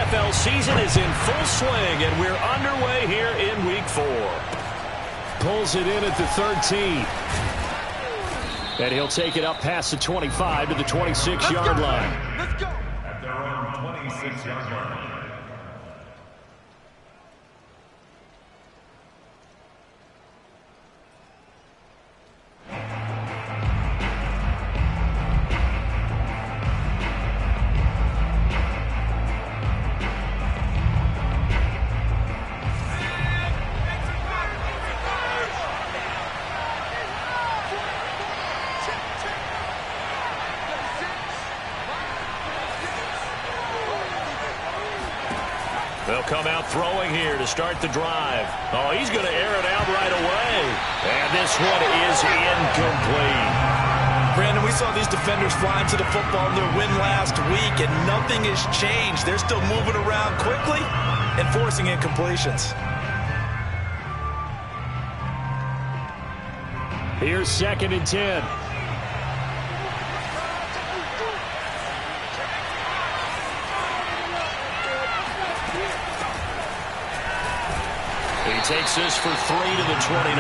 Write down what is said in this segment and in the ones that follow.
NFL season is in full swing, and we're underway here in Week 4. Pulls it in at the 13. And he'll take it up past the 25 to the 26-yard line. Let's go. At their own 26-yard line. They'll come out throwing here to start the drive. Oh, he's going to air it out right away. And this one is incomplete. Brandon, we saw these defenders flying to the football in their win last week, and nothing has changed. They're still moving around quickly and forcing incompletions. Here's 2nd and 10. He takes this for 3 to the 29.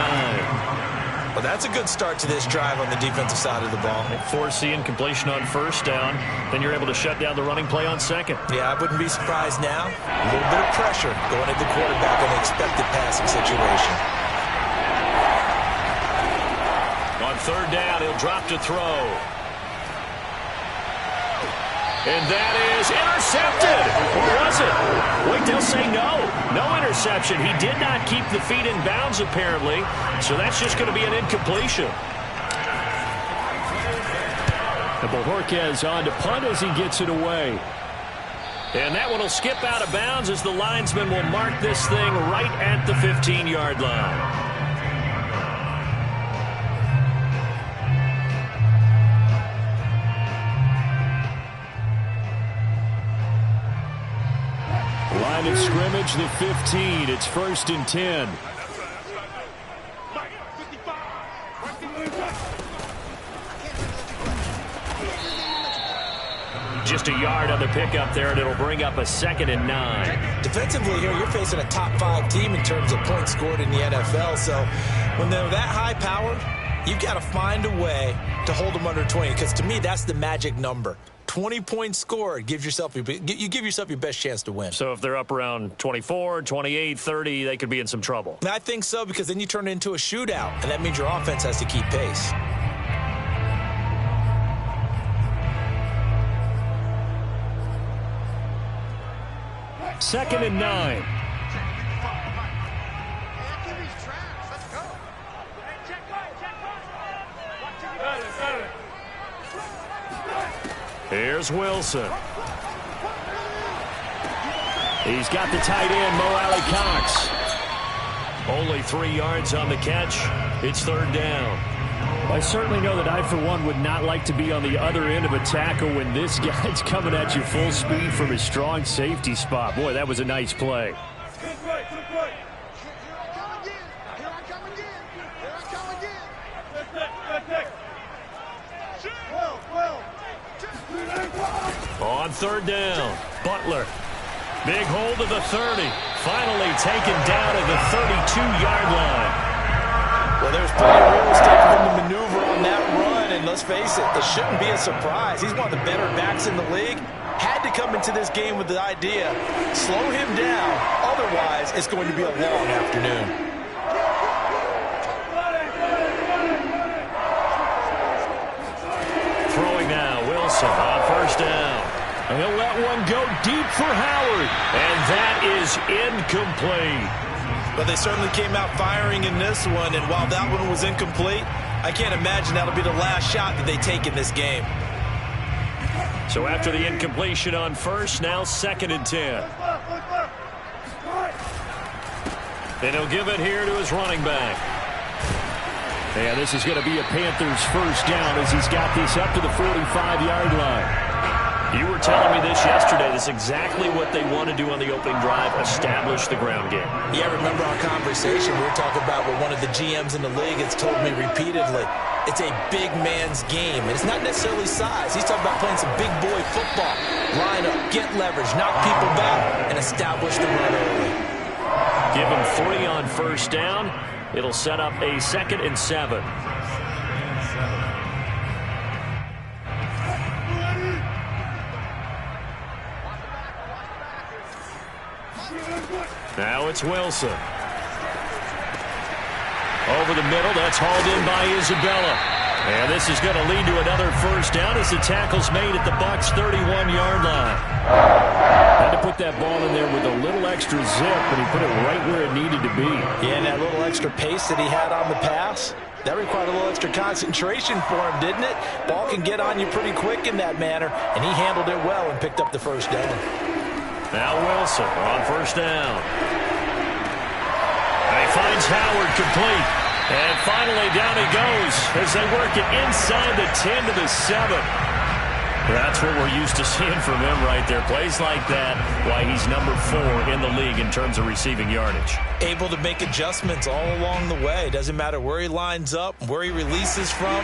Well, that's a good start to this drive on the defensive side of the ball. Force the incompletion on 1st down. Then you're able to shut down the running play on 2nd. Yeah, I wouldn't be surprised now. A little bit of pressure going at the quarterback in an expected passing situation. On 3rd down, he'll drop to throw. And that is intercepted. Or was it? Wait, they'll say no. No interception. He did not keep the feet in bounds, apparently. So that's just going to be an incompletion. Bojorquez on to punt as he gets it away. And that one will skip out of bounds as the linesman will mark this thing right at the 15-yard line. Line of scrimmage, the 15. It's 1st and 10. Just a yard on the pickup there, and it'll bring up a 2nd and 9. Defensively here, you're facing a top 5 team in terms of points scored in the NFL. So when they're that high-powered, you've got to find a way to hold them under 20. Because to me, that's the magic number. 20 points scored, you give yourself your best chance to win. So if they're up around 24, 28, 30, they could be in some trouble. I think so, because then you turn it into a shootout, and that means your offense has to keep pace. Second and 9. Here's Wilson. He's got the tight end, Mo Alley-Cox. Only 3 yards on the catch. It's 3rd down. I certainly know that I, for one, would not like to be on the other end of a tackle when this guy's coming at you full speed from his strong safety spot. Boy, that was a nice play. On 3rd down, Butler. Big hold of the 30. Finally taken down at the 32-yard line. Well, there's plenty of real estate for him to maneuver on that run, and let's face it, this shouldn't be a surprise. He's one of the better backs in the league. Had to come into this game with the idea, slow him down, otherwise it's going to be a long afternoon. Throwing now, Wilson on 1st down. And he'll let one go deep for Howard. And that is incomplete. But they certainly came out firing in this one, and while that one was incomplete, I can't imagine that'll be the last shot that they take in this game. So after the incompletion on 1st, now 2nd and 10. And he'll give it here to his running back. And this is going to be a Panthers 1st down as he's got this up to the 45-yard line. You were telling me this yesterday. This is exactly what they want to do on the opening drive, establish the ground game. Yeah, remember our conversation. We were talking about what one of the GMs in the league has told me repeatedly. It's a big man's game. And it's not necessarily size. He's talking about playing some big boy football. Line up, get leverage, knock people back, and establish the run early. Give him 3 on first down. It'll set up a 2nd and 7. Now it's Wilson. Over the middle, that's hauled in by Isabella. And this is going to lead to another first down as the tackle's made at the Bucs' 31-yard line. Had to put that ball in there with a little extra zip, but he put it right where it needed to be. Yeah, and that little extra pace that he had on the pass, that required a little extra concentration for him, didn't it? Ball can get on you pretty quick in that manner, and he handled it well and picked up the first down. Now Wilson on first down. And he finds Howard complete. And finally down he goes as they work it inside the 10 to the 7. That's what we're used to seeing from him right there. Plays like that, why he's number 4 in the league in terms of receiving yardage. Able to make adjustments all along the way. Doesn't matter where he lines up, where he releases from.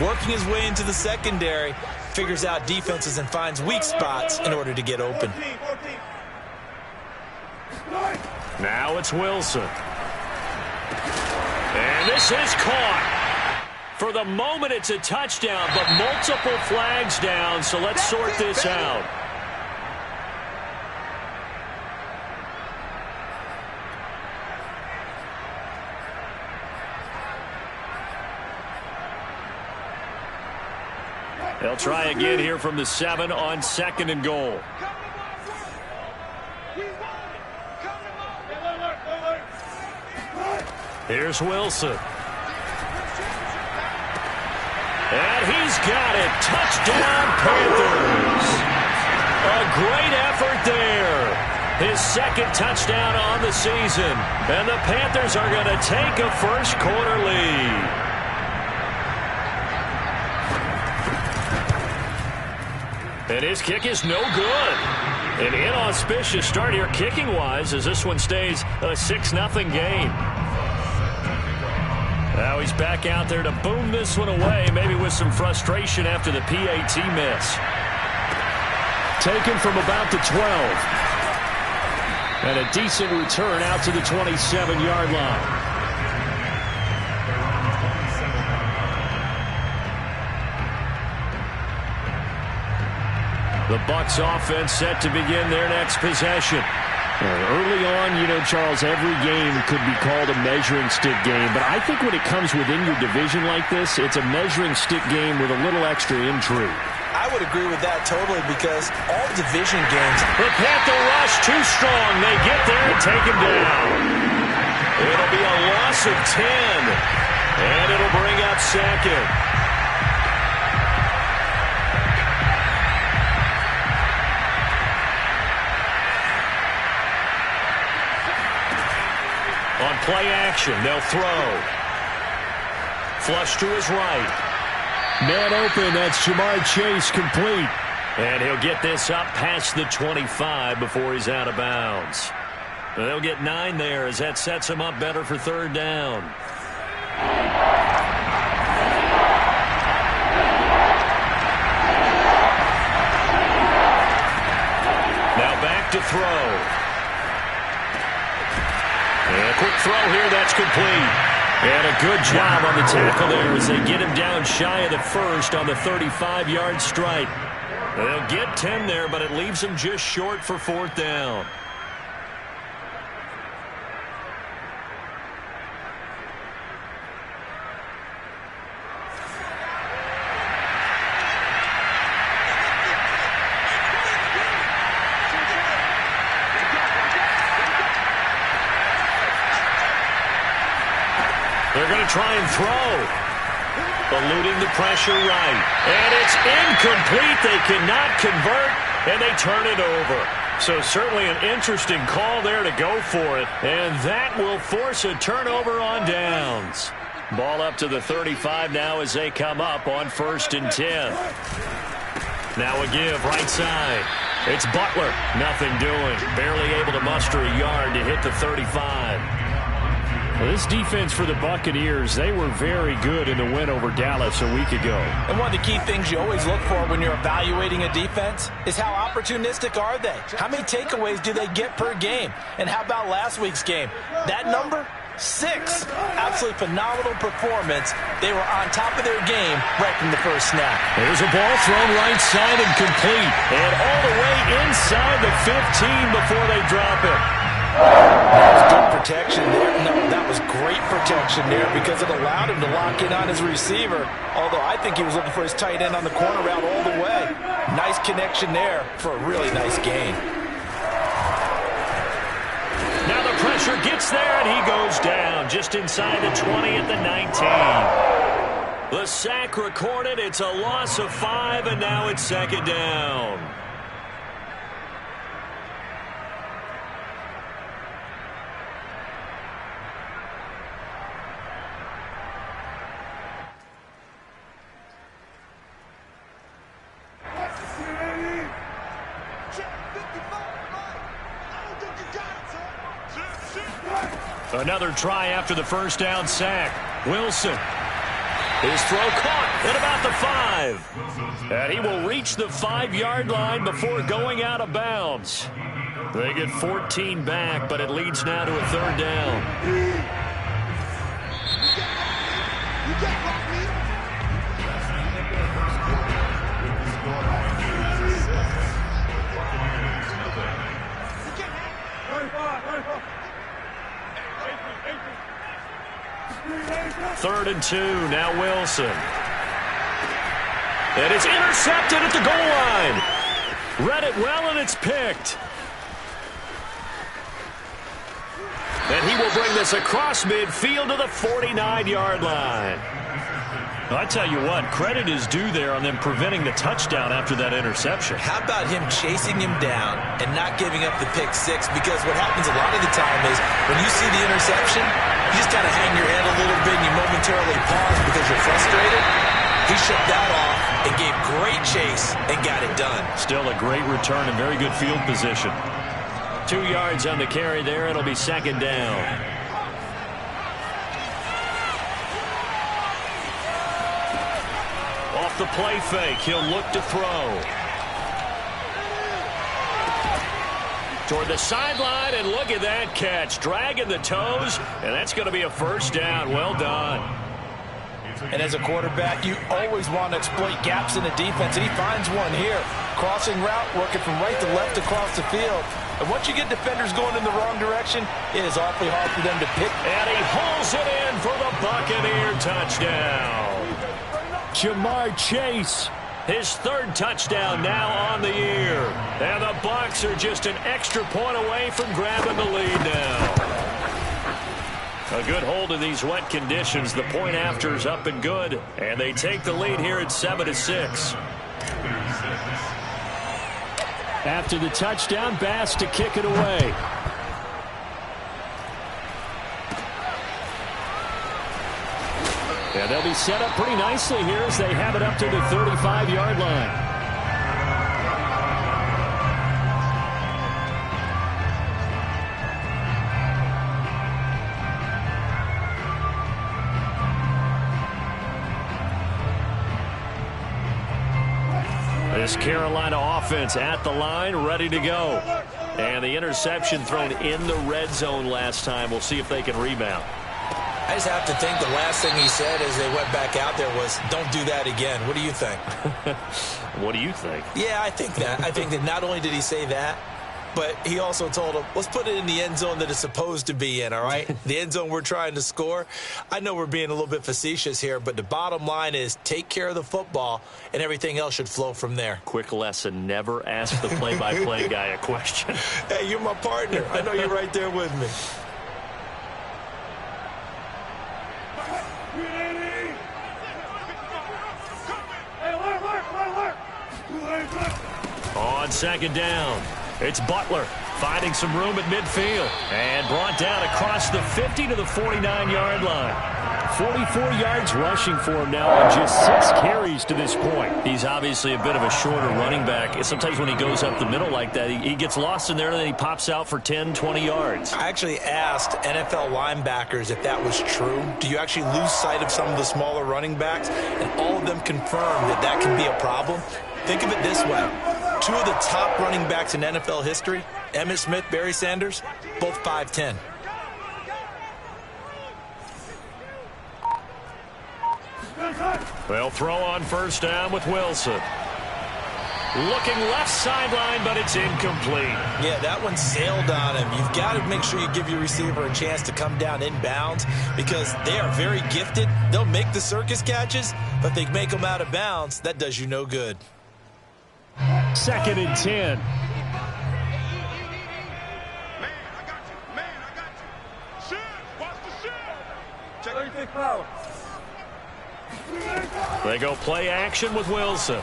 Working his way into the secondary, figures out defenses and finds weak spots in order to get open. Now it's Wilson. And this is caught. For the moment, it's a touchdown, but multiple flags down, so let's sort this out. They'll try again here from the 7 on 2nd and goal. Here's Wilson. And he's got it. Touchdown, Panthers. A great effort there. His 2nd touchdown on the season. And the Panthers are going to take a first-quarter lead. And his kick is no good. An inauspicious start here kicking-wise as this one stays a 6-0 game. Now he's back out there to boom this one away, maybe with some frustration after the PAT miss. Taken from about the 12. And a decent return out to the 27-yard line. The Bucs offense set to begin their next possession. Early on, you know, Charles, every game could be called a measuring stick game. But I think when it comes within your division like this, it's a measuring stick game with a little extra intrigue. I would agree with that totally because all division games. The Panther rush too strong. They get there and take him down. It'll be a loss of 10. And it'll bring up 2nd. On play action, they'll throw. Flush to his right. Man open, that's Jamar Chase complete. And he'll get this up past the 25 before he's out of bounds. They'll get 9 there as that sets him up better for 3rd down. Now back to throw. And a quick throw here, that's complete. And a good job on the tackle there as they get him down shy of the 1st on the 35-yard strike. They'll get 10 there, but it leaves them just short for 4th down. They're going to try and throw. Eluding the pressure right. And it's incomplete. They cannot convert, and they turn it over. So certainly an interesting call there to go for it. And that will force a turnover on downs. Ball up to the 35 now as they come up on 1st and 10. Now a give right side. It's Butler. Nothing doing. Barely able to muster a yard to hit the 35. Well, this defense for the Buccaneers, they were very good in the win over Dallas a week ago. And one of the key things you always look for when you're evaluating a defense is how opportunistic are they? How many takeaways do they get per game? And how about last week's game? That number? 6. Absolutely phenomenal performance. They were on top of their game right from the first snap. There's a ball thrown right side and complete. And all the way inside the 15 before they drop it. That was good protection there. No, that was great protection there because it allowed him to lock in on his receiver. Although I think he was looking for his tight end on the corner route all the way. Nice connection there for a really nice gain. Now the pressure gets there, and he goes down just inside the 20 at the 19. The sack recorded. It's a loss of 5, and now it's second down. Another try after the first down sack. Wilson. His throw caught at about the 5. And he will reach the 5-yard line before going out of bounds. They get 14 back, but it leads now to a third down. Third and 2, now Wilson. And it's intercepted at the goal line. Read it well, and it's picked. And he will bring this across midfield to the 49-yard line. I tell you what, credit is due there on them preventing the touchdown after that interception. How about him chasing him down and not giving up the pick 6? Because what happens a lot of the time is when you see the interception, you just kind of hang your head a little bit and you momentarily pause because you're frustrated. He shut that off and gave great chase and got it done. Still a great return and very good field position. 2 yards on the carry there. It'll be second down. Off the play fake, he'll look to throw. Toward the sideline, and look at that catch. Dragging the toes, and that's going to be a first down. Well done. And as a quarterback, you always want to exploit gaps in the defense, and he finds one here. Crossing route, working from right to left across the field. And once you get defenders going in the wrong direction, it is awfully hard for them to pick. And he hauls it in for the Buccaneer touchdown. Jamar Chase. His third touchdown now on the year. And the Bucs are just an extra point away from grabbing the lead now. A good hold in these wet conditions. The point after is up and good. And they take the lead here at 7-6. After the touchdown, Bass to kick it away. And they'll be set up pretty nicely here as they have it up to the 35-yard line. This Carolina offense at the line, ready to go. And the interception thrown in the red zone last time. We'll see if they can rebound. I just have to think the last thing he said as they went back out there was, don't do that again. What do you think? What do you think? Yeah, I think that. I think that not only did he say that, but he also told him, let's put it in the end zone that it's supposed to be in, all right? The end zone we're trying to score. I know we're being a little bit facetious here, but the bottom line is take care of the football, and everything else should flow from there. Quick lesson, never ask the play-by-play guy a question. Hey, you're my partner. I know you're right there with me. On second down, it's Butler finding some room at midfield and brought down across the 50 to the 49-yard line. 44 yards rushing for him now on just 6 carries to this point. He's obviously a bit of a shorter running back. Sometimes when he goes up the middle like that, he gets lost in there, and then he pops out for 10, 20 yards. I actually asked NFL linebackers if that was true. Do you actually lose sight of some of the smaller running backs? And all of them confirmed that that can be a problem. Think of it this way. 2 of the top running backs in NFL history, Emmitt Smith, Barry Sanders, both 5'10". They'll throw on first down with Wilson. Looking left sideline, but it's incomplete. Yeah, that one sailed on him. You've got to make sure you give your receiver a chance to come down inbounds because they are very gifted. They'll make the circus catches, but if they make them out of bounds, that does you no good. 2nd and 10. They go play action with Wilson.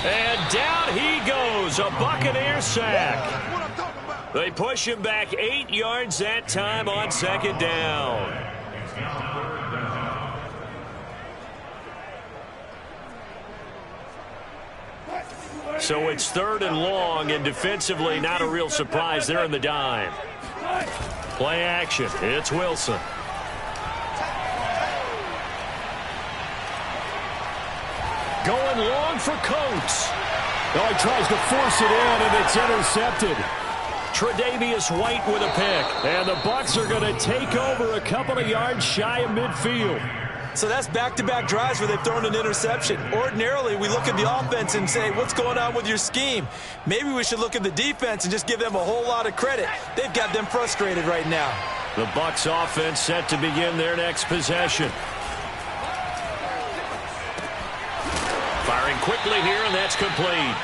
And down he goes, a Buccaneer sack. They push him back 8 yards that time on 2nd down. So it's 3rd and long, and defensively not a real surprise. They're in the dime. Play action. It's Wilson. Going long for Coates. Oh, he tries to force it in, and it's intercepted. Tre'Davious White with a pick. And the Bucs are going to take over a couple of yards shy of midfield. So that's back-to-back drives where they've thrown an interception. Ordinarily, we look at the offense and say, what's going on with your scheme? Maybe we should look at the defense and just give them a whole lot of credit. They've got them frustrated right now. The Bucs offense set to begin their next possession. Firing quickly here, and that's complete.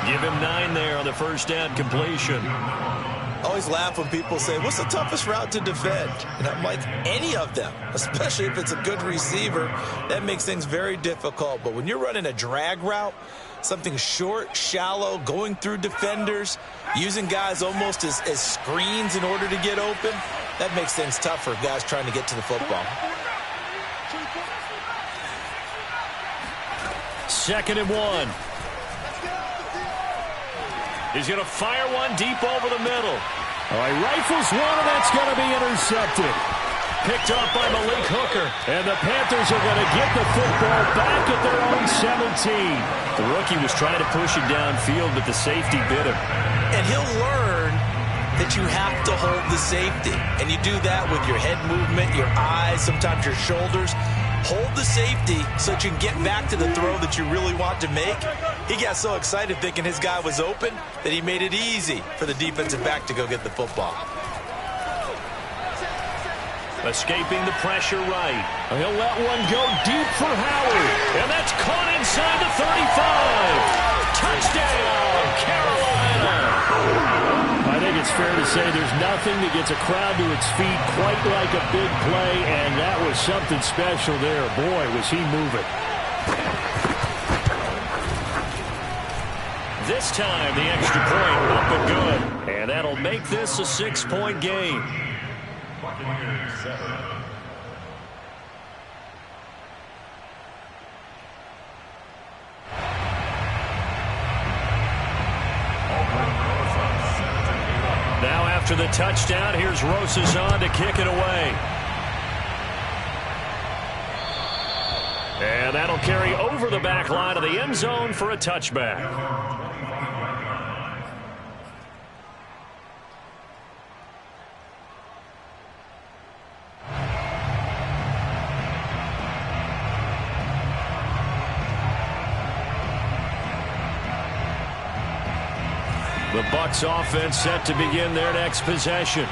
Give him 9 there on the first down completion. I always laugh when people say, what's the toughest route to defend? And I'm like, any of them, especially if it's a good receiver. That makes things very difficult. But when you're running a drag route, something short, shallow, going through defenders, using guys almost as screens in order to get open, that makes things tough for guys trying to get to the football. 2nd and 1. He's going to fire one deep over the middle. All right, rifles one, and that's going to be intercepted. Picked up by Malik Hooker. And the Panthers are going to get the football back at their own 17. The rookie was trying to push it downfield, but the safety bit him. And he'll learn that you have to hold the safety. And you do that with your head movement, your eyes, sometimes your shoulders. Hold the safety so that you can get back to the throw that you really want to make. He got so excited thinking his guy was open that he made it easy for the defensive back to go get the football. Escaping the pressure right. He'll let one go deep for Howard. And that's caught inside the 35. Touchdown, Carolina. I think it's fair to say there's nothing that gets a crowd to its feet quite like a big play, and that was something special there. Boy, was he moving. This time, the extra point up and good. And that'll make this a 6-point game. Now after the touchdown, here's Rosazon to kick it away. And that'll carry over the back line of the end zone for a touchback. The Bucs offense set to begin their next possession.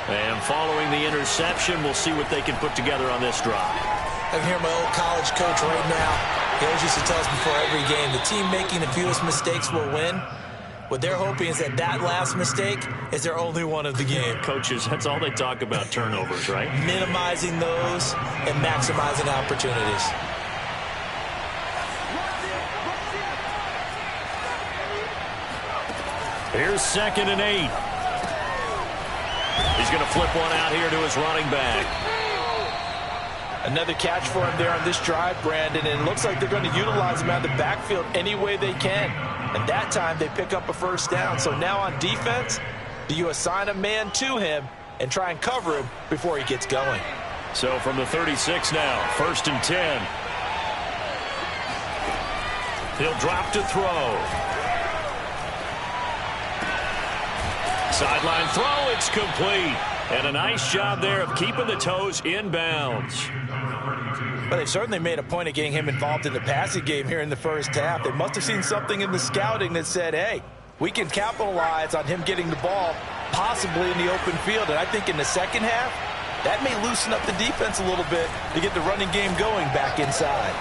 And following the interception, we'll see what they can put together on this drive. I can hear my old college coach right now. He always used to tell us before every game, the team making the fewest mistakes will win. What they're hoping is that that last mistake is their only one of the game. Coaches, that's all they talk about, turnovers, right? Minimizing those and maximizing opportunities. Here's 2nd and 8. He's going to flip one out here to his running back. Another catch for him there on this drive, Brandon, and it looks like they're going to utilize him out of the backfield any way they can. And that time they pick up a first down. So now on defense, do you assign a man to him and try and cover him before he gets going? So from the 36 now, 1st and 10. He'll drop to throw. Sideline throw, it's complete. And a nice job there of keeping the toes inbounds. But they certainly made a point of getting him involved in the passing game here in the first half. They must have seen something in the scouting that said, hey, we can capitalize on him getting the ball possibly in the open field. And I think in the second half, that may loosen up the defense a little bit to get the running game going back inside.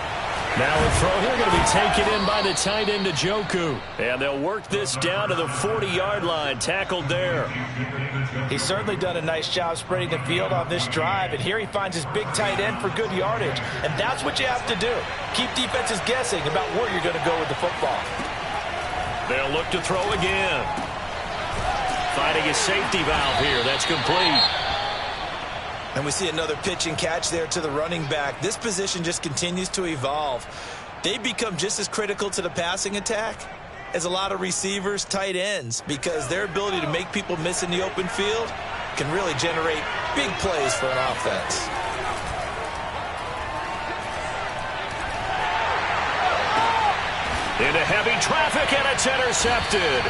Now a throw here going to be taken in by the tight end Njoku. And they'll work this down to the 40-yard line, tackled there. He's certainly done a nice job spreading the field on this drive, and here he finds his big tight end for good yardage. And that's what you have to do. Keep defenses guessing about where you're going to go with the football. They'll look to throw again. Finding a safety valve here. That's complete. And we see another pitch and catch there to the running back. This position just continues to evolve. They become just as critical to the passing attack as a lot of receivers, tight ends, because their ability to make people miss in the open field can really generate big plays for an offense. Into heavy traffic, and it's intercepted.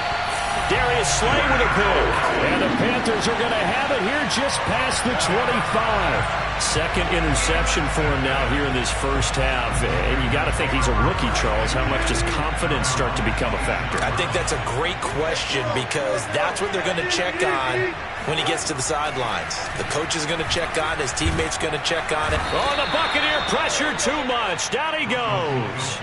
Darius Slay with a pick. And the Panthers are going to have it here just past the 25. Second interception for him now here in this first half. And you got to think he's a rookie, Charles. How much does confidence start to become a factor? I think that's a great question because that's what they're going to check on when he gets to the sidelines. The coach is going to check on it. His teammates going to check on it. Oh, the Buccaneer pressure too much. Down he goes.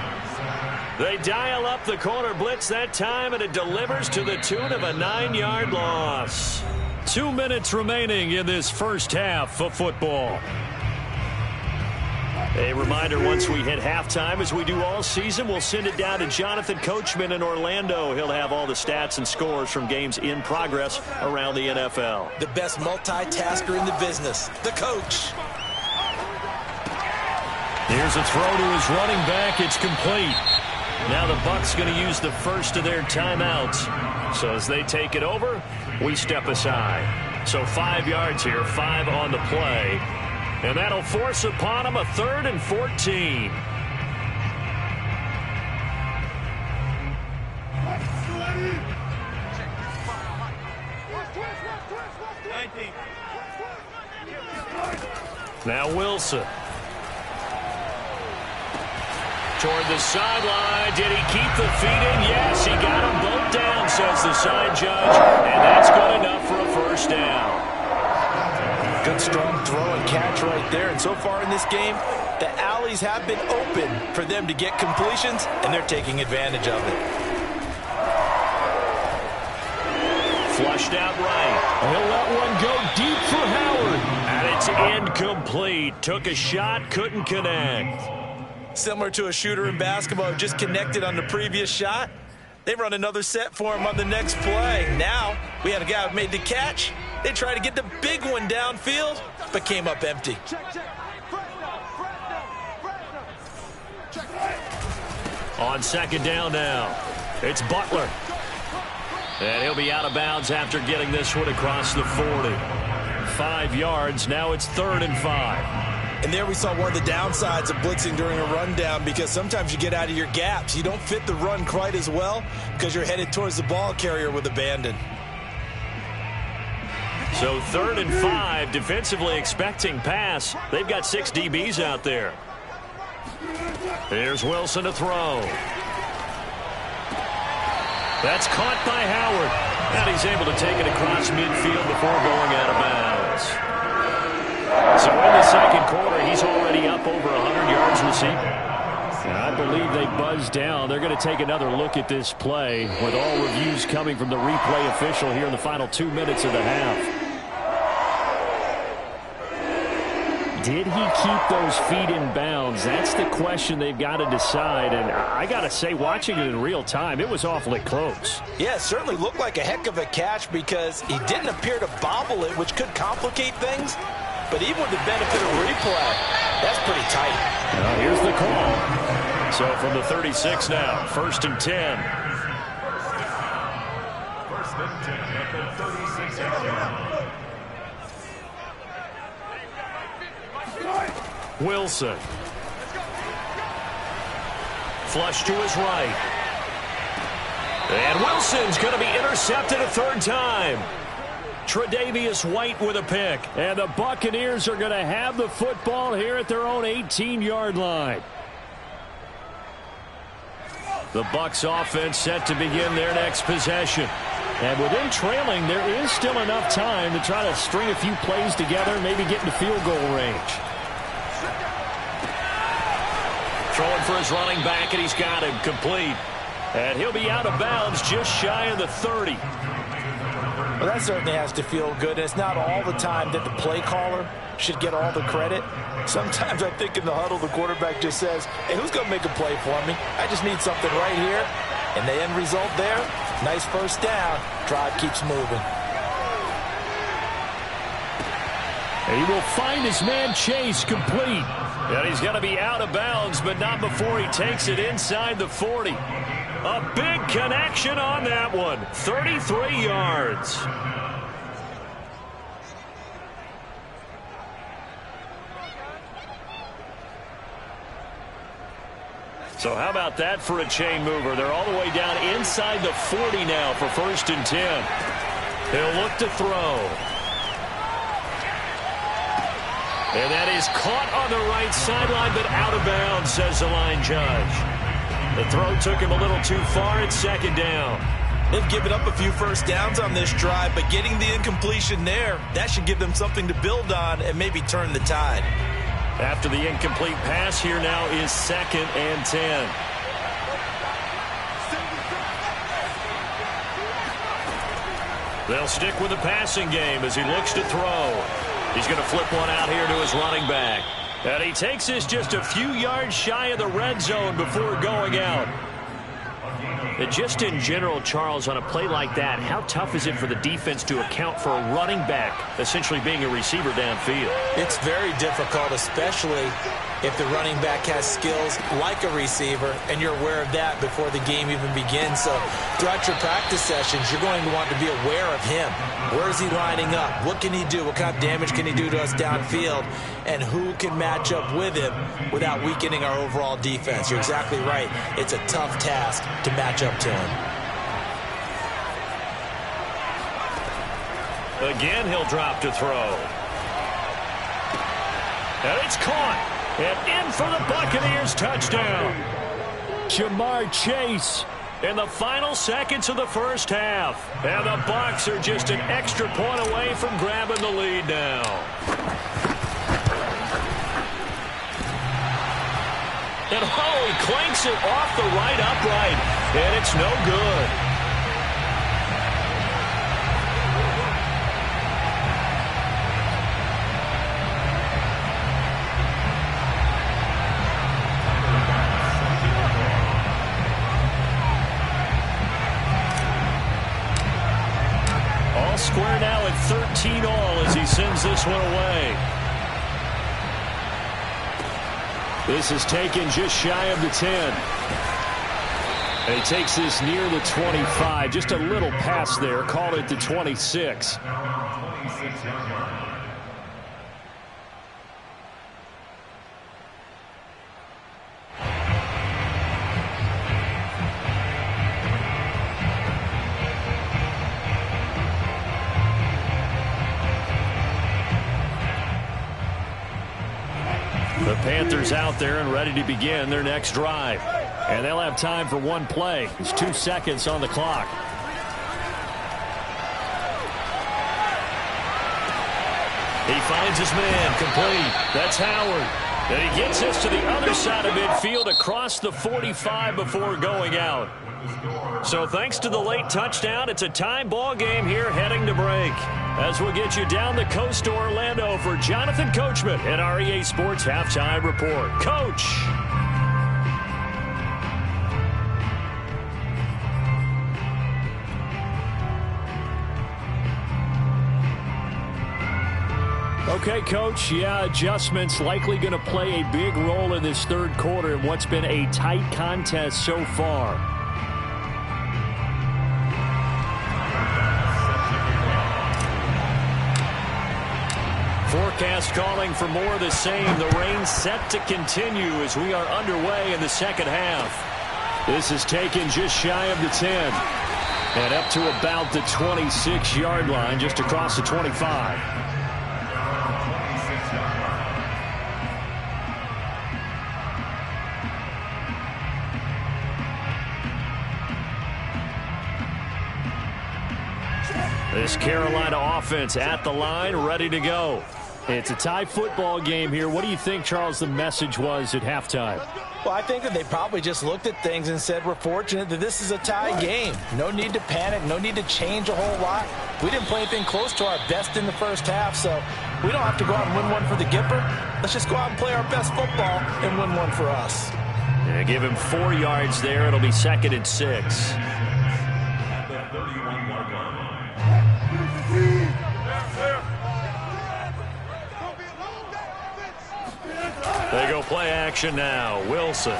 They dial up the corner blitz that time, and it delivers to the tune of a 9-yard loss. 2 minutes remaining in this first half of football. A reminder, once we hit halftime, as we do all season, we'll send it down to Jonathan Coachman in Orlando. He'll have all the stats and scores from games in progress around the NFL. The best multitasker in the business, the coach. Here's a throw to his running back. It's complete. Now the Bucs going to use the first of their timeouts. So as they take it over, we step aside. So 5 yards here, 5 on the play. And that'll force upon them a 3rd and 14. Now Wilson. Toward the sideline. Did he keep the feet in? Yes, he got them both down, says the side judge. And that's good enough for a first down. Good strong throw and catch right there. And so far in this game, the alleys have been open for them to get completions, and they're taking advantage of it. Flushed out right. He'll let one go deep for Howard. And it's incomplete. Took a shot, couldn't connect. Similar to a shooter in basketball who just connected on the previous shot. They run another set for him on the next play. Now, we had a guy who made the catch. They tried to get the big one downfield, but came up empty. On second down now, it's Butler. And he'll be out of bounds after getting this one across the 40. 5 yards, now it's 3rd and 5. And there we saw one of the downsides of blitzing during a rundown, because sometimes you get out of your gaps. You don't fit the run quite as well because you're headed towards the ball carrier with abandon. So 3rd and 5, defensively expecting pass. They've got 6 DBs out there. Here's Wilson to throw. That's caught by Howard. And he's able to take it across midfield before going out of bounds. So in the second quarter, he's already up over 100 yards receiving. I believe they buzzed down. They're going to take another look at this play with all reviews coming from the replay official here in the final 2 minutes of the half. Did he keep those feet in bounds? That's the question they've got to decide. And I got to say, watching it in real time, it was awfully close. Yeah, it certainly looked like a heck of a catch because he didn't appear to bobble it, which could complicate things. but even with the benefit of replay, that's pretty tight. Here's the call. So from the 36 now, 1st and 10. First and 10 at the 36-yard line. Wilson. Flush to his right. And Wilson's going to be intercepted a 3rd time. Tre'Davious White with a pick. And the Buccaneers are going to have the football here at their own 18-yard line. The Bucs offense set to begin their next possession. And with them trailing, there is still enough time to try to string a few plays together, maybe get into field goal range. Throwing for his running back, and he's got him complete. And he'll be out of bounds just shy of the 30. Well, that certainly has to feel good. And it's not all the time that the play caller should get all the credit. Sometimes I think in the huddle, the quarterback just says, hey, who's going to make a play for me? I just need something right here. And the end result there, nice 1st down. Drive keeps moving. And he will find his man Chase complete. And he's going to be out of bounds, but not before he takes it inside the 40. A big connection on that one. 33 yards. So how about that for a chain mover? They're all the way down inside the 40 now for 1st and 10. He'll look to throw. And that is caught on the right sideline, but out of bounds, says the line judge. The throw took him a little too far. It's 2nd down. They've given up a few 1st downs on this drive, but getting the incompletion there, that should give them something to build on and maybe turn the tide. After the incomplete pass, here now is 2nd and 10. They'll stick with the passing game as he looks to throw. He's going to flip one out here to his running back. And he takes this just a few yards shy of the red zone before going out. And just in general, Charles, on a play like that, how tough is it for the defense to account for a running back essentially being a receiver downfield? It's very difficult, especially if the running back has skills like a receiver, and you're aware of that before the game even begins. So throughout your practice sessions, you're going to want to be aware of him. Where is he lining up? What can he do? What kind of damage can he do to us downfield? And who can match up with him without weakening our overall defense? You're exactly right. It's a tough task to match up to him. Again, he'll drop to throw. And it's caught. And in for the Buccaneers, touchdown. Jamar Chase In the final seconds of the 1st half. And the Bucs are just an extra point away from grabbing the lead now. And he clanks it off the right upright. And it's no good. Square now at 13 all as he sends this one away. This is taken just shy of the 10. And he takes this near the 25. Just a little pass there. Call it the 26. 26-yard line. The Panthers out there and ready to begin their next drive. And they'll have time for one play. There's 2 seconds on the clock. He finds his man complete. That's Howard. And he gets this to the other side of midfield across the 45 before going out. So thanks to the late touchdown, it's a tie ball game here heading to break. As we'll get you down the coast to Orlando for Jonathan Coachman at our EA Sports Halftime Report. Coach. Okay, Coach, yeah, adjustments likely going to play a big role in this third quarter in what's been a tight contest so far. Forecast calling for more of the same. The rain set to continue as we are underway in the second half. This is taken just shy of the 10. And up to about the 26-yard line, just across the 25. This Carolina offense at the line, ready to go. It's a tie football game here. What do you think, Charles, the message was at halftime? Well, I think that they probably just looked at things and said, we're fortunate that this is a tie game. No need to panic. No need to change a whole lot. We didn't play anything close to our best in the first half, so we don't have to go out and win one for the Gipper. Let's just go out and play our best football and win one for us. Yeah, give him 4 yards there. It'll be 2nd and 6. They go play action now. Wilson.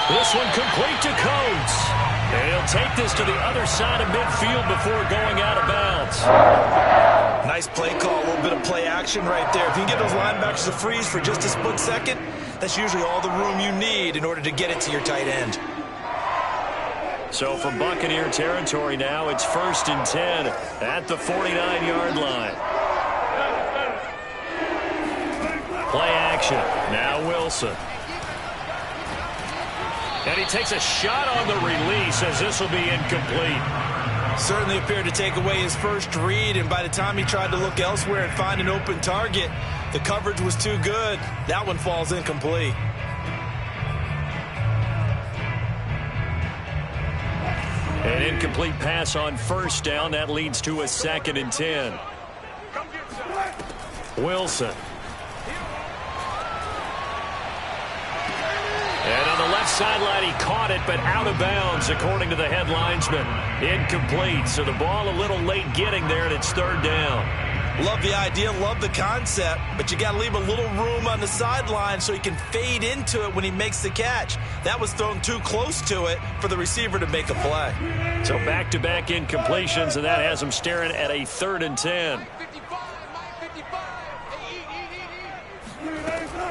This one complete to Coates. And he'll take this to the other side of midfield before going out of bounds. Nice play call. A little bit of play action right there. If you can get those linebackers to freeze for just a split second, that's usually all the room you need in order to get it to your tight end. So from Buccaneer territory now, it's 1st and 10 at the 49-yard line. Play action. Now Wilson. And he takes a shot on the release as this will be incomplete. Certainly appeared to take away his first read, and by the time he tried to look elsewhere and find an open target, the coverage was too good. That one falls incomplete. An incomplete pass on 1st down. That leads to a 2nd and 10. Wilson. And on the left sideline, he caught it, but out of bounds, according to the head linesman. Incomplete, so the ball a little late getting there, and it's 3rd down. Love the idea, love the concept, but you got to leave a little room on the sideline so he can fade into it when he makes the catch. That was thrown too close to it for the receiver to make a play. So back-to-back incompletions, and that has him staring at a 3rd and 10.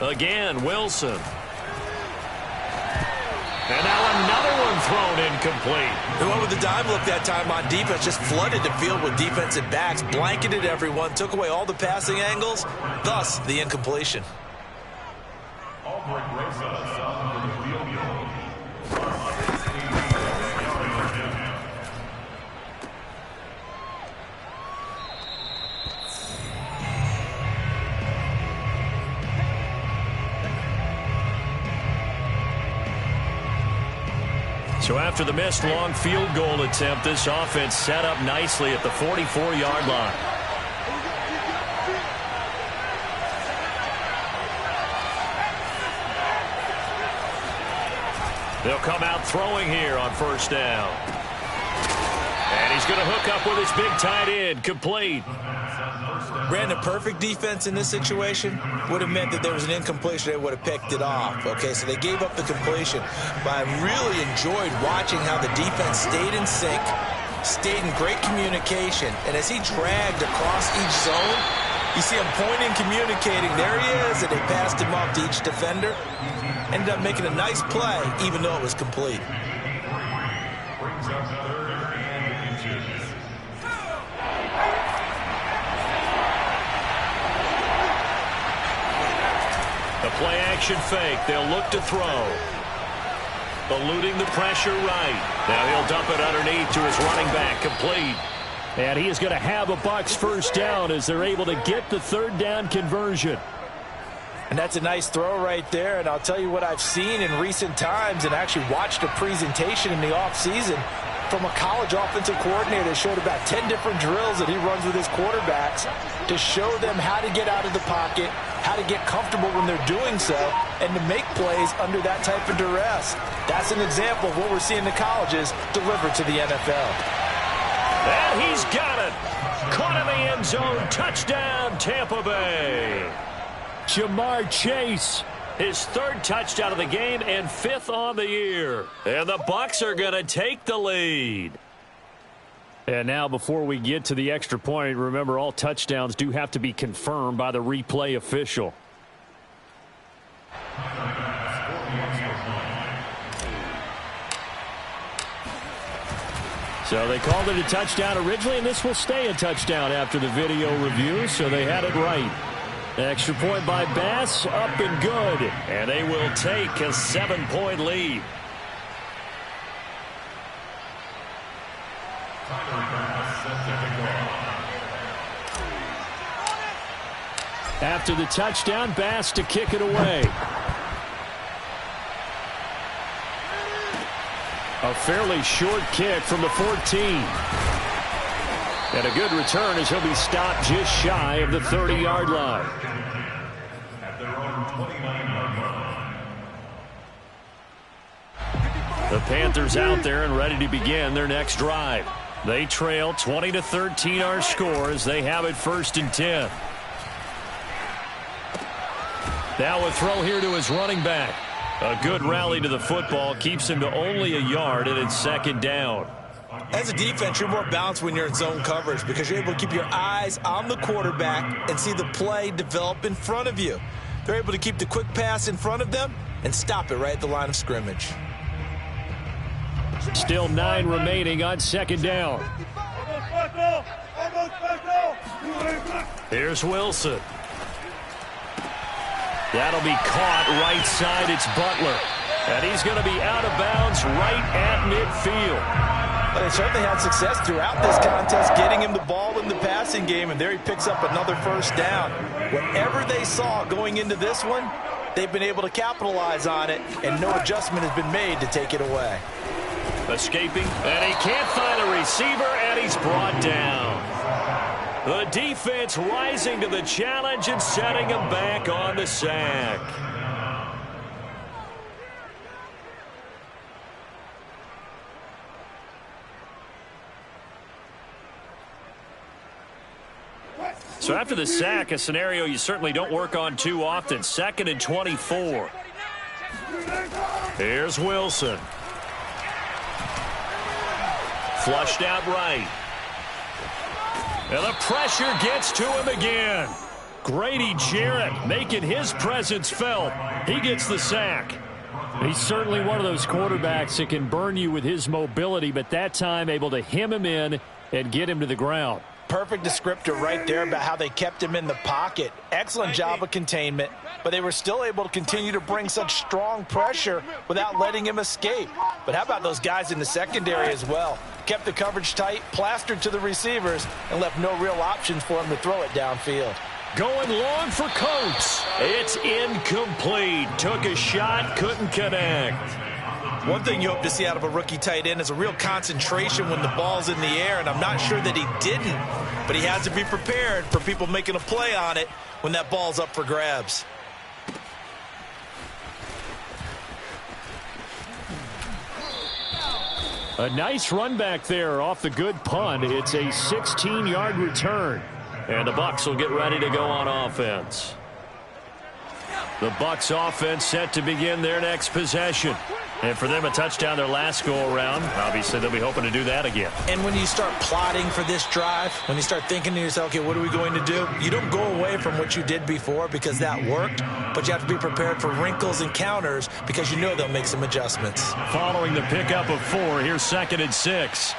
Again, Wilson. And now another one thrown incomplete. Who went with the dime look that time on defense, just flooded the field with defensive backs, blanketed everyone, took away all the passing angles, thus the incompletion. So after the missed long field goal attempt, this offense set up nicely at the 44-yard line. They'll come out throwing here on 1st down. And he's going to hook up with his big tight end, complete. Brandon, perfect defense in this situation would have meant that there was an incompletion. They would have picked it off. Okay, so they gave up the completion. But I really enjoyed watching how the defense stayed in sync, stayed in great communication. And as he dragged across each zone, you see him pointing, communicating. There he is, and they passed him off to each defender. Ended up making a nice play, even though it was complete. The play-action fake. They'll look to throw. Eluding the pressure right. Now he'll dump it underneath to his running back. Complete. And he is going to have a Bucs 1st down as they're able to get the 3rd down conversion. And that's a nice throw right there. And I'll tell you what I've seen in recent times and actually watched a presentation in the offseason from a college offensive coordinator that showed about 10 different drills that he runs with his quarterbacks to show them how to get out of the pocket, how to get comfortable when they're doing so, and to make plays under that type of duress. That's an example of what we're seeing in the colleges delivered to the NFL. And he's got it. Caught in the end zone. Touchdown, Tampa Bay. Jamar Chase. His third touchdown of the game and fifth on the year. And the Bucs are going to take the lead. And now before we get to the extra point, remember all touchdowns do have to be confirmed by the replay official. So they called it a touchdown originally, and this will stay a touchdown after the video review, so they had it right. Extra point by Bass, up and good. And they will take a 7-point lead. After the touchdown, Bass to kick it away. A fairly short kick from the 14. And a good return as he'll be stopped just shy of the 30-yard line. At their own 29-yard line. The Panthers out there and ready to begin their next drive. They trail 20-13 our score as they have it 1st and 10. Now a throw here to his running back. A good rally to the football keeps him to only a yard, and it's 2nd down. As a defense, you're more balanced when you're in zone coverage because you're able to keep your eyes on the quarterback and see the play develop in front of you. They're able to keep the quick pass in front of them and stop it right at the line of scrimmage. Still 9 remaining on 2nd down. Here's Wilson. That'll be caught right side. It's Butler. And he's going to be out of bounds right at midfield. They certainly had success throughout this contest getting him the ball in the passing game, and there he picks up another 1st down. Whatever they saw going into this one, they've been able to capitalize on it, and no adjustment has been made to take it away. Escaping, and he can't find a receiver, and he's brought down. The defense rising to the challenge and setting him back on the sack. So after the sack, a scenario you certainly don't work on too often. 2nd and 24. Here's Wilson. Flushed out right. And the pressure gets to him again. Grady Jarrett making his presence felt. He gets the sack. He's certainly one of those quarterbacks that can burn you with his mobility, but that time able to hem him in and get him to the ground. Perfect descriptor right there about how they kept him in the pocket. Excellent job of containment, but they were still able to continue to bring such strong pressure without letting him escape. But how about those guys in the secondary as well? Kept the coverage tight, plastered to the receivers, and left no real options for him to throw it downfield. Going long for Coates. It's incomplete. Took a shot, couldn't connect. One thing you hope to see out of a rookie tight end is a real concentration when the ball's in the air, and I'm not sure that he didn't, but he has to be prepared for people making a play on it when that ball's up for grabs. A nice run back there off the good punt. It's a 16-yard return. And the Bucs will get ready to go on offense. The Bucs offense set to begin their next possession. And for them, a touchdown their last go-around. Obviously, they'll be hoping to do that again. And when you start plotting for this drive, when you start thinking to yourself, okay, what are we going to do? You don't go away from what you did before because that worked, but you have to be prepared for wrinkles and counters because you know they'll make some adjustments. Following the pickup of 4, here's 2nd and 6.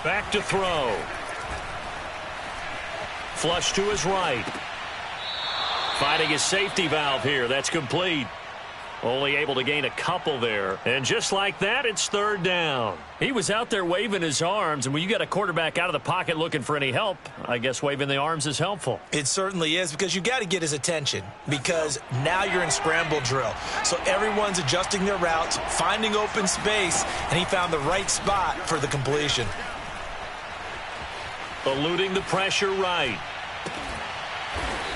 Back to throw. Flush to his right. Finding his safety valve here. That's complete. Only able to gain a couple there. And just like that, it's 3rd down. He was out there waving his arms, and when you got a quarterback out of the pocket looking for any help, I guess waving the arms is helpful. It certainly is, because you got to get his attention, because now you're in scramble drill. So everyone's adjusting their routes, finding open space, and he found the right spot for the completion. Eluding the pressure right.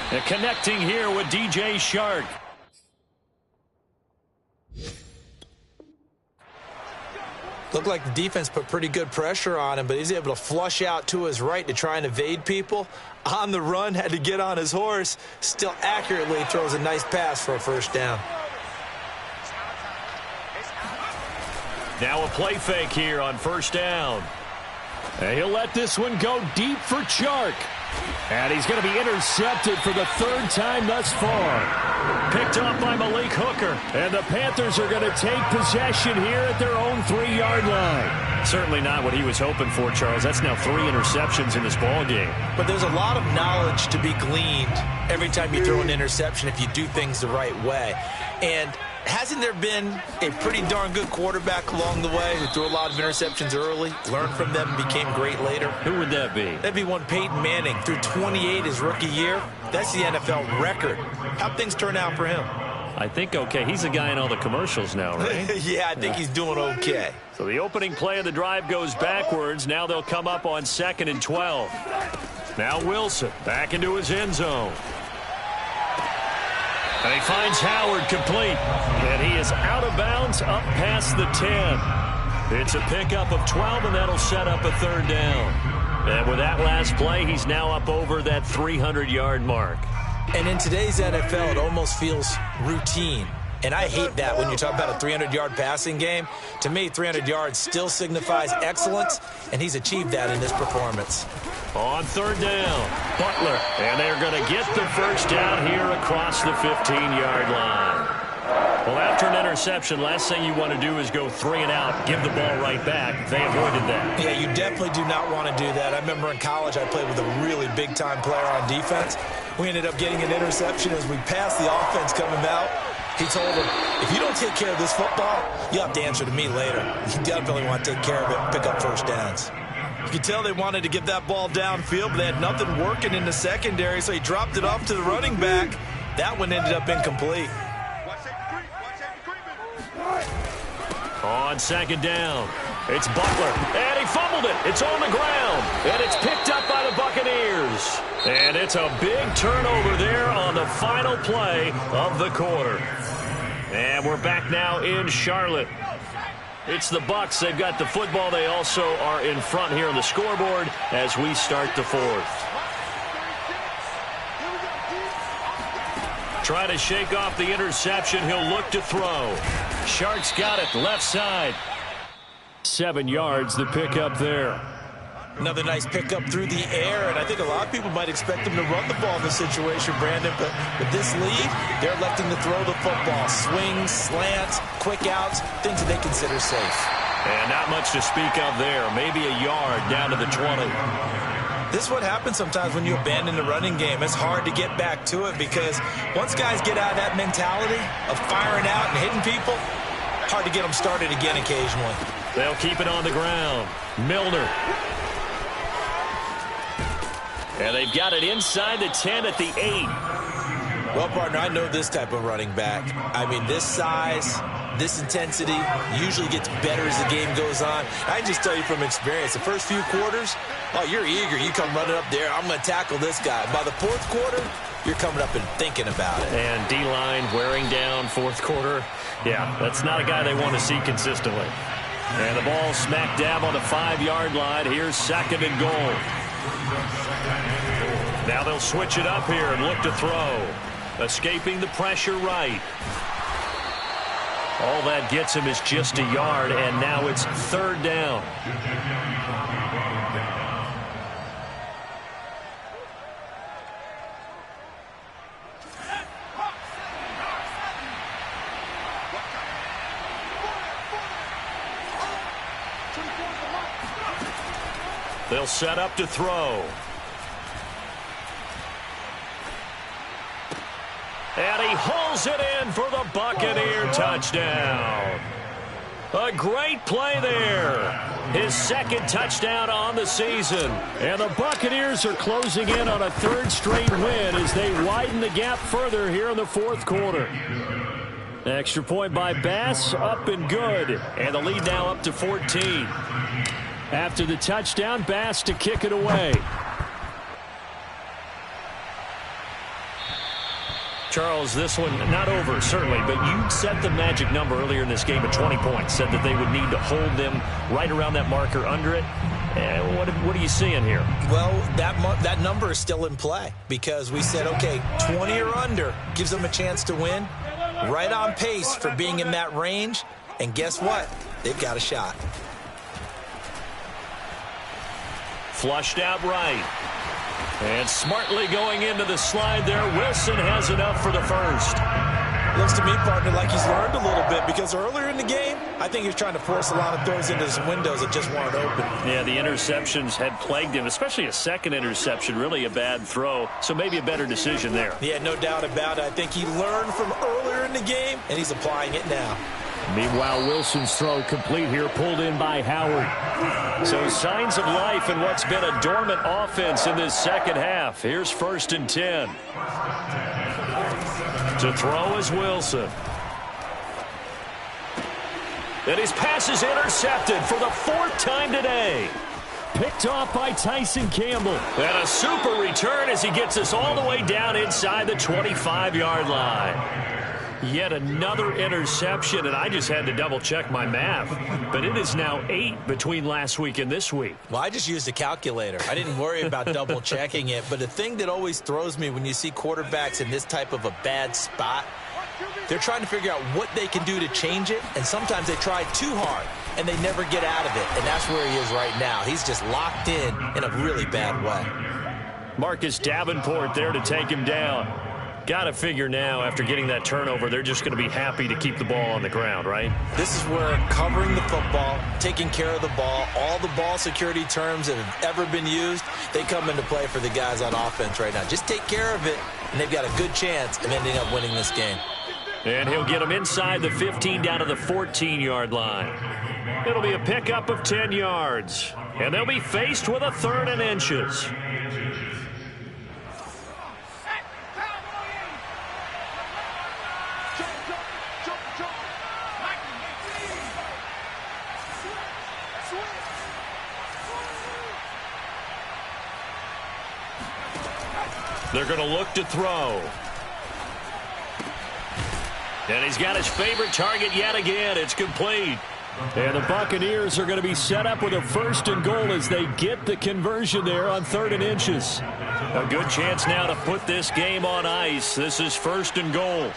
And connecting here with DJ Shark. Looked like the defense put pretty good pressure on him, but he's able to flush out to his right to try and evade people. On the run, had to get on his horse. Still accurately throws a nice pass for a first down. Now a play fake here on first down. And he'll let this one go deep for Chark. And he's going to be intercepted for the third time thus far. Picked up by Malik Hooker. And the Panthers are going to take possession here at their own 3-yard line. Certainly not what he was hoping for, Charles. That's now 3 interceptions in this ball game. But there's a lot of knowledge to be gleaned every time you throw an interception if you do things the right way. And hasn't there been a pretty darn good quarterback along the way who threw a lot of interceptions early, learned from them, and became great later? Who would that be? That'd be one Peyton Manning. Threw 28 his rookie year. That's the NFL record. How'd things turn out for him? I think okay. He's a guy in all the commercials now, right? Yeah, I think he's doing okay. So the opening play of the drive goes backwards. Now they'll come up on 2nd and 12. Now Wilson back into his end zone. And he finds Howard complete. And he is out of bounds up past the 10. It's a pickup of 12, and that'll set up a third down. And with that last play, he's now up over that 300-yard mark. And in today's NFL, it almost feels routine. And I hate that when you talk about a 300-yard passing game. To me, 300 yards still signifies excellence, and he's achieved that in this performance. On third down, Butler. And they're going to get the first down here across the 15-yard line. Well, after an interception, last thing you want to do is go 3 and out, give the ball right back. They avoided that. Yeah, you definitely do not want to do that. I remember in college I played with a really big-time player on defense. We ended up getting an interception as we passed the offense coming out. He told him, if you don't take care of this football, you'll have to answer to me later. You definitely want to take care of it and pick up first downs. You could tell they wanted to get that ball downfield, but they had nothing working in the secondary, so he dropped it off to the running back. That one ended up incomplete. On second down, it's Butler, and he fumbled it. It's on the ground, and it's picked up by the Buccaneers. And it's a big turnover there on the final play of the quarter. And we're back now in Charlotte. It's the Bucs. They've got the football. They also are in front here on the scoreboard as we start the fourth. Try to shake off the interception. He'll look to throw. Shark's got it left side. 7 yards, the pickup there. Another nice pickup through the air, and I think a lot of people might expect them to run the ball in this situation, Brandon, but with this lead, they're electing to throw the football. Swings, slants, quick outs, things that they consider safe. And not much to speak of there. Maybe a yard down to the 20. This is what happens sometimes when you abandon the running game. It's hard to get back to it because once guys get out of that mentality of firing out and hitting people, hard to get them started again occasionally. They'll keep it on the ground. Milner. And they've got it inside the 10 at the 8. Well, partner, I know this type of running back. I mean, this size, this intensity usually gets better as the game goes on. I can just tell you from experience, the first few quarters, oh, you're eager. You come running up there, I'm going to tackle this guy. By the fourth quarter, you're coming up and thinking about it. And D-line wearing down fourth quarter. Yeah, that's not a guy they want to see consistently. And the ball smack dab on the 5-yard line. Here's 2nd and goal. Now they'll switch it up here and look to throw. Escaping the pressure right. All that gets him is just a yard, and now it's 3rd down. They'll set up to throw. And he hauls it in for the Buccaneer touchdown. A great play there. His 2nd touchdown on the season. And the Buccaneers are closing in on a 3rd straight win as they widen the gap further here in the 4th quarter. Extra point by Bass, up and good. And the lead now up to 14. After the touchdown, Bass to kick it away. Charles, this one not over, certainly, but you set the magic number earlier in this game at 20 points, said that they would need to hold them right around that marker under it. What are you seeing here? Well, that number is still in play because we said, okay, 20 or under gives them a chance to win. Right on pace for being in that range. And guess what? They've got a shot. Flushed out right. And smartly going into the slide there. Wilson has enough for the first. Looks to me, partner, like he's learned a little bit because earlier in the game, I think he was trying to force a lot of throws into some windows that just weren't open. Yeah, the interceptions had plagued him, especially a second interception, really a bad throw. So maybe a better decision there. Yeah, no doubt about it. I think he learned from earlier in the game, and he's applying it now. Meanwhile, Wilson's throw complete here, pulled in by Howard. So signs of life in what's been a dormant offense in this second half. Here's 1st and 10. To throw is Wilson. And his pass is intercepted for the 4th time today. Picked off by Tyson Campbell. And a super return as he gets us all the way down inside the 25-yard line. Yet another interception, and I just had to double-check my math. But it is now 8 between last week and this week. Well, I just used a calculator. I didn't worry about double-checking it. But the thing that always throws me when you see quarterbacks in this type of a bad spot, they're trying to figure out what they can do to change it, and sometimes they try too hard, and they never get out of it. And that's where he is right now. He's just locked in a really bad way. Marcus Davenport there to take him down. Got to figure now, after getting that turnover, they're just going to be happy to keep the ball on the ground, right? This is where covering the football, taking care of the ball, all the ball security terms that have ever been used, they come into play for the guys on offense right now. Just take care of it, and they've got a good chance of ending up winning this game. And he'll get them inside the 15 down to the 14-yard line. It'll be a pickup of 10 yards. And they'll be faced with a 3rd and inches. They're going to look to throw. And he's got his favorite target yet again. It's complete. And the Buccaneers are going to be set up with a 1st and goal as they get the conversion there on 3rd and inches. A good chance now to put this game on ice. This is 1st and goal.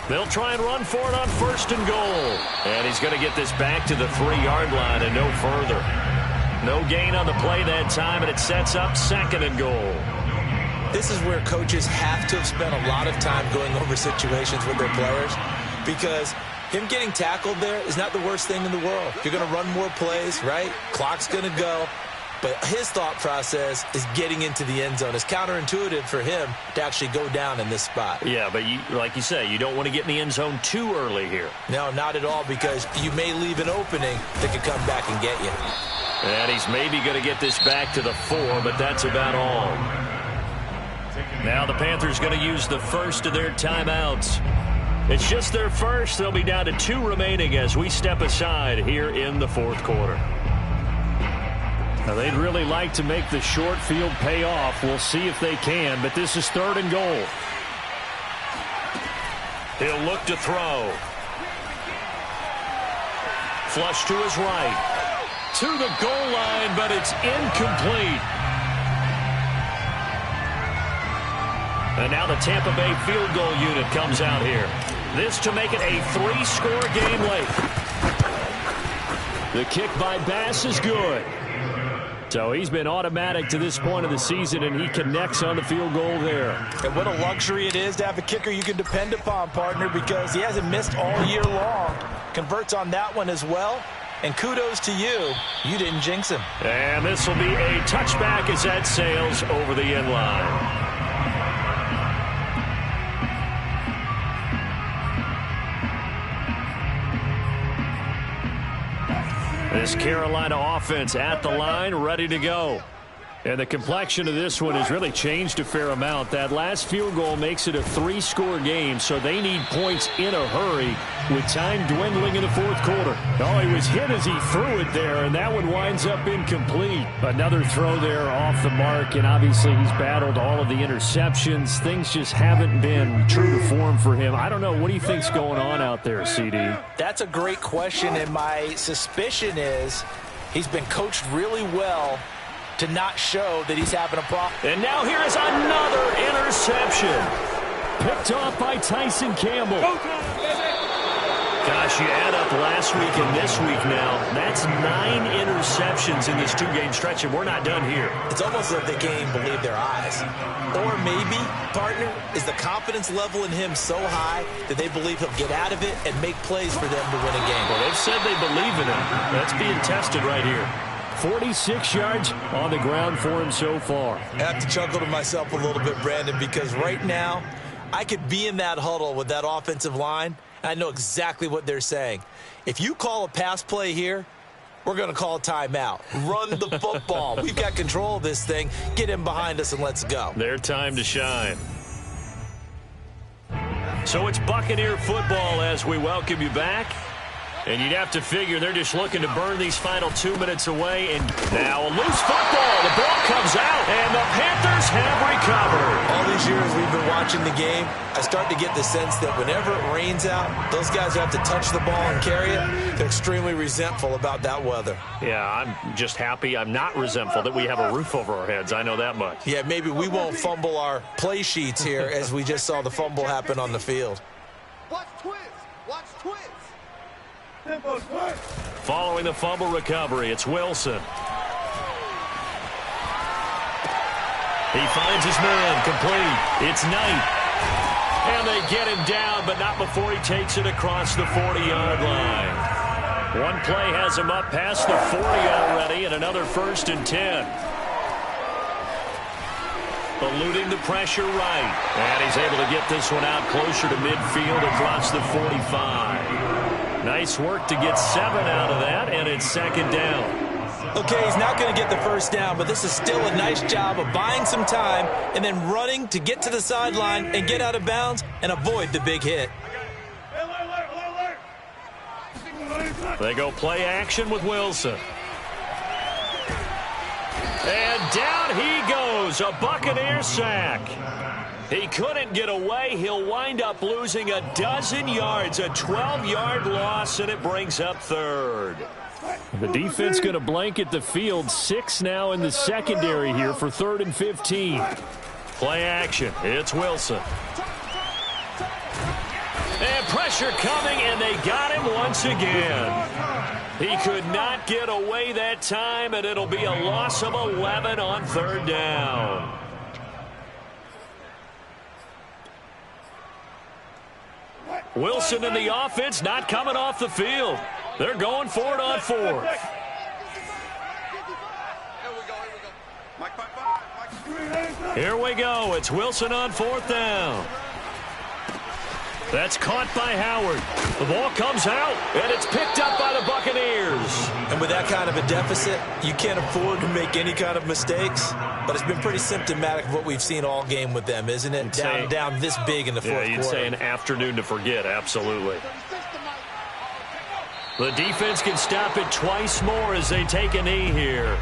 They'll try and run for it on 1st and goal. And he's going to get this back to the 3-yard line and no further. No gain on the play that time, and it sets up 2nd and goal. This is where coaches have to have spent a lot of time going over situations with their players because him getting tackled there is not the worst thing in the world. You're going to run more plays, right? Clock's going to go. But his thought process is getting into the end zone. It's counterintuitive for him to actually go down in this spot. Yeah, but like you say, you don't want to get in the end zone too early here. No, not at all, because you may leave an opening that could come back and get you. And he's maybe going to get this back to the 4, but that's about all. Now the Panthers going to use the first of their timeouts. It's just their first. They'll be down to 2 remaining as we step aside here in the 4th quarter. Now they'd really like to make the short field pay off. We'll see if they can, but this is 3rd and goal. He'll look to throw. Flush to his right. To the goal line, but it's incomplete. And now the Tampa Bay field goal unit comes out here. This to make it a 3-score game late. The kick by Bass is good. So he's been automatic to this point of the season, and he connects on the field goal there. And what a luxury it is to have a kicker you can depend upon, partner, because he hasn't missed all year long. Converts on that one as well. And kudos to you. You didn't jinx him. And this will be a touchback as that sails over the end line. This Carolina offense at the line, ready to go. And the complexion of this one has really changed a fair amount. That last field goal makes it a 3-score game, so they need points in a hurry with time dwindling in the fourth quarter. Oh, he was hit as he threw it there, and that one winds up incomplete. Another throw there off the mark, and obviously he's battled all of the interceptions. Things just haven't been true to form for him. I don't know. What do you think's going on out there, CD? That's a great question, and my suspicion is he's been coached really well to not show that he's having a problem. And now here is another interception. Picked off by Tyson Campbell. Gosh, you add up last week and this week now. That's 9 interceptions in this 2-game stretch, and we're not done here. It's almost like they can't even believe their eyes. Or maybe, partner, is the confidence level in him so high that they believe he'll get out of it and make plays for them to win a game. Well, they've said they believe in him. That's being tested right here. 46 yards on the ground for him so far. I have to chuckle to myself a little bit, Brandon, because right now I could be in that huddle with that offensive line. I know exactly what they're saying. If you call a pass play here, we're going to call a timeout. Run the football. We've got control of this thing. Get in behind us and let's go. Their time to shine. So it's Buccaneer football as we welcome you back. And you'd have to figure they're just looking to burn these final 2 minutes away. And now a loose football. The ball comes out, and the Panthers have recovered. All these years we've been watching the game, I start to get the sense that whenever it rains out, those guys who have to touch the ball and carry it, they're extremely resentful about that weather. Yeah, I'm just happy I'm not resentful that we have a roof over our heads. I know that much. Yeah, maybe we won't fumble our play sheets here as we just saw the fumble happen on the field. Watch twins. Watch twins. Following the fumble recovery, it's Wilson. He finds his man, complete. It's Knight. And they get him down, but not before he takes it across the 40-yard line. One play has him up past the 40 already, and another 1st and 10. Eluding the pressure right. And he's able to get this one out closer to midfield across the 45. Nice work to get 7 out of that, and it's 2nd down. Okay, he's not going to get the first down, but this is still a nice job of buying some time and then running to get to the sideline and get out of bounds and avoid the big hit. They go play action with Wilson. And down he goes, a Buccaneer sack. He couldn't get away. He'll wind up losing a dozen yards, a 12-yard loss, and it brings up 3rd. The defense going to blanket the field. 6 now in the secondary here for 3rd and 15. Play action. It's Wilson. And pressure coming, and they got him once again. He could not get away that time, and it'll be a loss of 11 on 3rd down. Wilson in the offense not coming off the field. They're going for it on 4th. Here we go. It's Wilson on 4th down. That's caught by Howard. The ball comes out, and it's picked up by the Buccaneers. And with that kind of a deficit, you can't afford to make any kind of mistakes. But it's been pretty symptomatic of what we've seen all game with them, isn't it? Down this big in the fourth quarter. Yeah, you'd say an afternoon to forget, absolutely. The defense can stop it twice more as they take a knee here.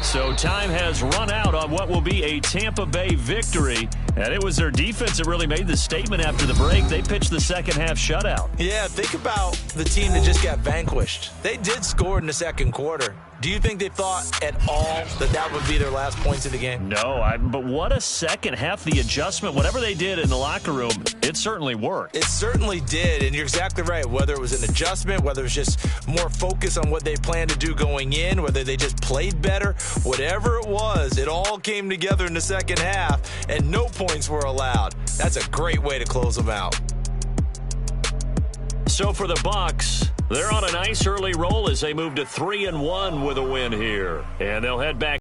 So time has run out on what will be a Tampa Bay victory. And it was their defense that really made the statement after the break. They pitched the second-half shutout. Yeah, think about the team that just got vanquished. They did score in the second quarter. Do you think they thought at all that that would be their last points of the game? No, but what a second half. The adjustment, whatever they did in the locker room, it certainly worked. It certainly did, and you're exactly right. Whether it was an adjustment, whether it was just more focus on what they planned to do going in, whether they just played better, whatever it was, it all came together in the second half, and no points were allowed. That's a great way to close them out. So for the Bucs, they're on a nice early roll as they move to 3-1 with a win here. And they'll head back